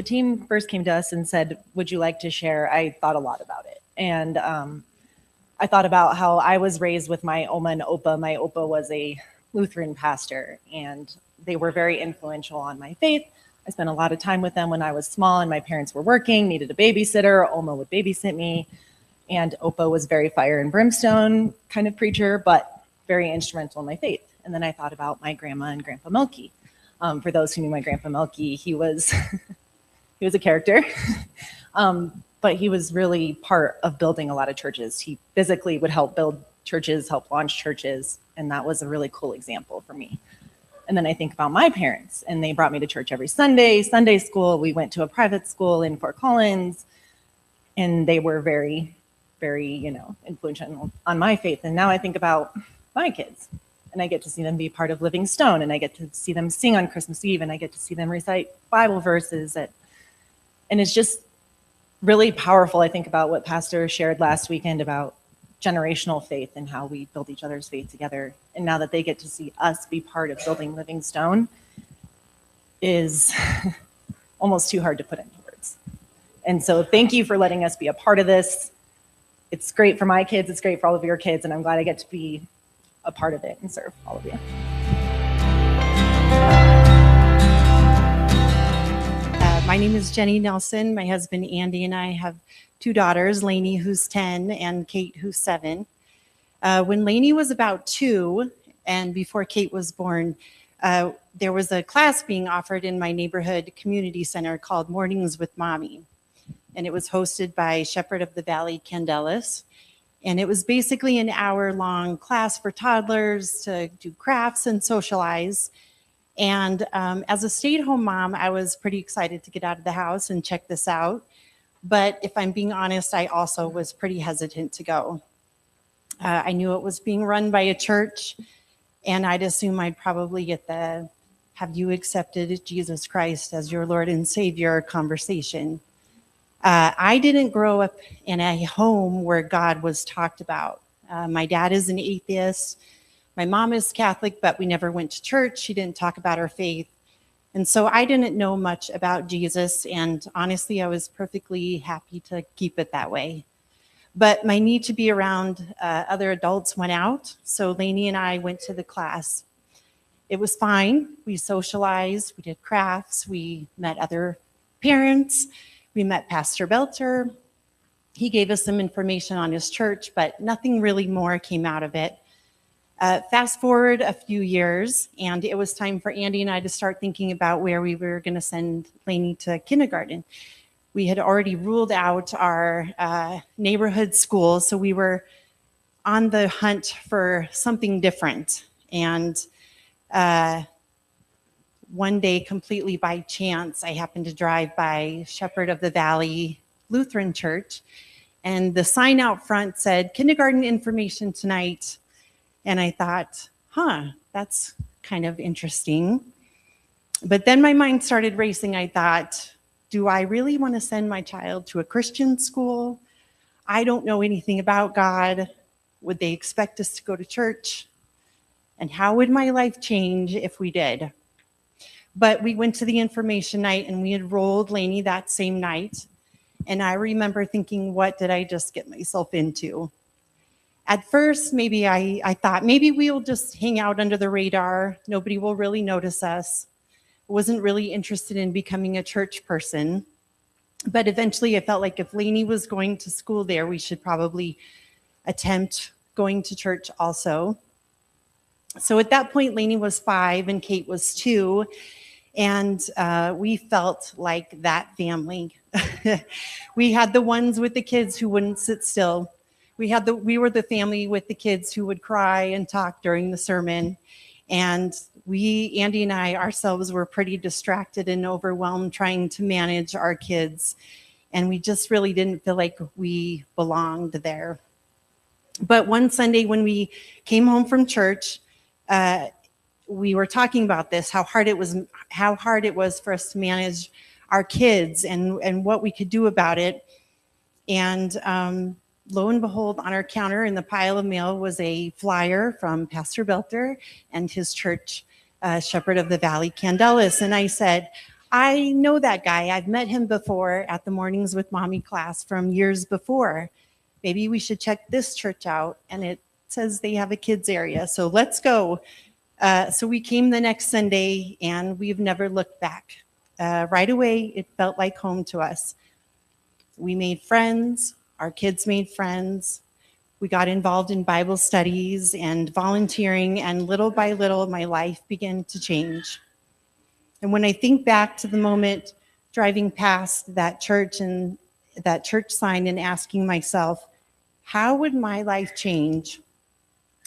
the team first came to us and said, would you like to share? I thought a lot about it. And I thought about how I was raised with my Oma and Opa. My Opa was a Lutheran pastor, and they were very influential on my faith. I spent a lot of time with them when I was small and my parents were working, needed a babysitter. Oma would babysit me. And Opa was very fire and brimstone kind of preacher, but very instrumental in my faith. And then I thought about my grandma and Grandpa Milky. For those who knew my Grandpa Milky, he was he was a character, but he was really part of building a lot of churches. He physically would help build churches, help launch churches, and that was a really cool example for me. And then I think about my parents, and they brought me to church every Sunday, Sunday school. We went to a private school in Fort Collins, and they were very, very, influential on my faith. And now I think about my kids, and I get to see them be part of Living Stone, and I get to see them sing on Christmas Eve, and I get to see them recite Bible verses. And it's just really powerful. I think about what Pastor shared last weekend about generational faith and how we build each other's faith together. And now that they get to see us be part of building Living Stone is almost too hard to put into words. And so thank you for letting us be a part of this. It's great for my kids. It's great for all of your kids. And I'm glad I get to be a part of it and serve all of you. My name is Jenny Nelson. My husband Andy and I have 2 daughters, Lainey, who's 10, and Kate, who's 7. When Lainey was about 2, and before Kate was born, there was a class being offered in my neighborhood community center called Mornings with Mommy. And it was hosted by Shepherd of the Valley Candelas. And it was basically an hour-long class for toddlers to do crafts and socialize. And as a stay-at-home mom, I was pretty excited to get out of the house and check this out. But if I'm being honest, I also was pretty hesitant to go. I knew it was being run by a church, and I'd assume I'd probably get the "Have you accepted Jesus Christ as your Lord and Savior" conversation. I didn't grow up in a home where God was talked about. My dad is an atheist. My mom is Catholic, but we never went to church. She didn't talk about her faith. And so I didn't know much about Jesus, and honestly, I was perfectly happy to keep it that way. But my need to be around other adults went out, so Lainey and I went to the class. It was fine. We socialized, we did crafts, we met other parents, we met Pastor Belter. He gave us some information on his church, but nothing really more came out of it. Fast forward a few years, and it was time for Andy and I to start thinking about where we were going to send Lainey to kindergarten. We had already ruled out our neighborhood school, so we were on the hunt for something different. And one day, completely by chance, I happened to drive by Shepherd of the Valley Lutheran Church, and the sign out front said, "Kindergarten information tonight." And I thought, that's kind of interesting. But then my mind started racing. I thought, do I really want to send my child to a Christian school? I don't know anything about God. Would they expect us to go to church? And how would my life change if we did? But we went to the information night, and we enrolled Lainey that same night. And I remember thinking, what did I just get myself into? At first, maybe I thought, maybe we'll just hang out under the radar. Nobody will really notice us. I wasn't really interested in becoming a church person. But eventually, I felt like if Lainey was going to school there, we should probably attempt going to church also. So at that point, Lainey was 5 and Kate was 2. And we felt like that family. We had the ones with the kids who wouldn't sit still. We were the family with the kids who would cry and talk during the sermon. And Andy and I ourselves were pretty distracted and overwhelmed trying to manage our kids. And we just really didn't feel like we belonged there. But one Sunday when we came home from church, we were talking about this, how hard it was for us to manage our kids and what we could do about it. And lo and behold, on our counter in the pile of mail was a flyer from Pastor Belter and his church, Shepherd of the Valley Candelas. And I said, I know that guy. I've met him before at the Mornings with Mommy class from years before. Maybe we should check this church out. And it says they have a kids area. So let's go. So we came the next Sunday and we've never looked back. Right away, it felt like home to us. We made friends. Our kids made friends. We got involved in Bible studies and volunteering, and little by little, my life began to change. And when I think back to the moment driving past that church and that church sign and asking myself, how would my life change?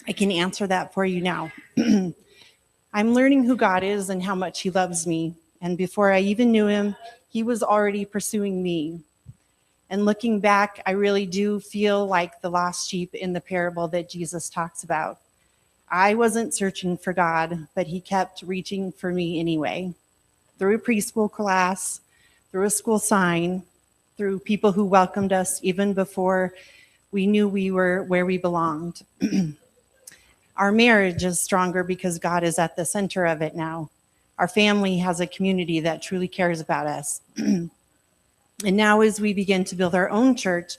I can answer that for you now. I'm learning who God is and how much he loves me. And before I even knew him, he was already pursuing me. And looking back, I really do feel like the lost sheep in the parable that Jesus talks about. I wasn't searching for God, but he kept reaching for me anyway. Through a preschool class, through a school sign, through people who welcomed us even before we knew we were where we belonged. Our marriage is stronger because God is at the center of it now. Our family has a community that truly cares about us. And now as we begin to build our own church,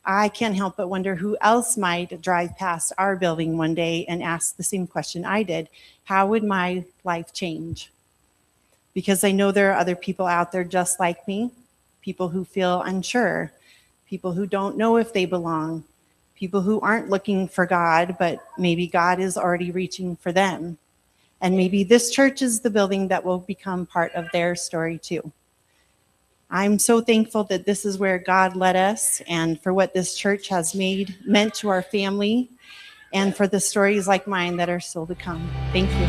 I can't help but wonder who else might drive past our building one day and ask the same question I did. How would my life change? Because I know there are other people out there just like me, people who feel unsure, people who don't know if they belong, people who aren't looking for God, but maybe God is already reaching for them. And maybe this church is the building that will become part of their story too. I'm so thankful that this is where God led us, and for what this church has meant to our family, and for the stories like mine that are still to come. Thank you.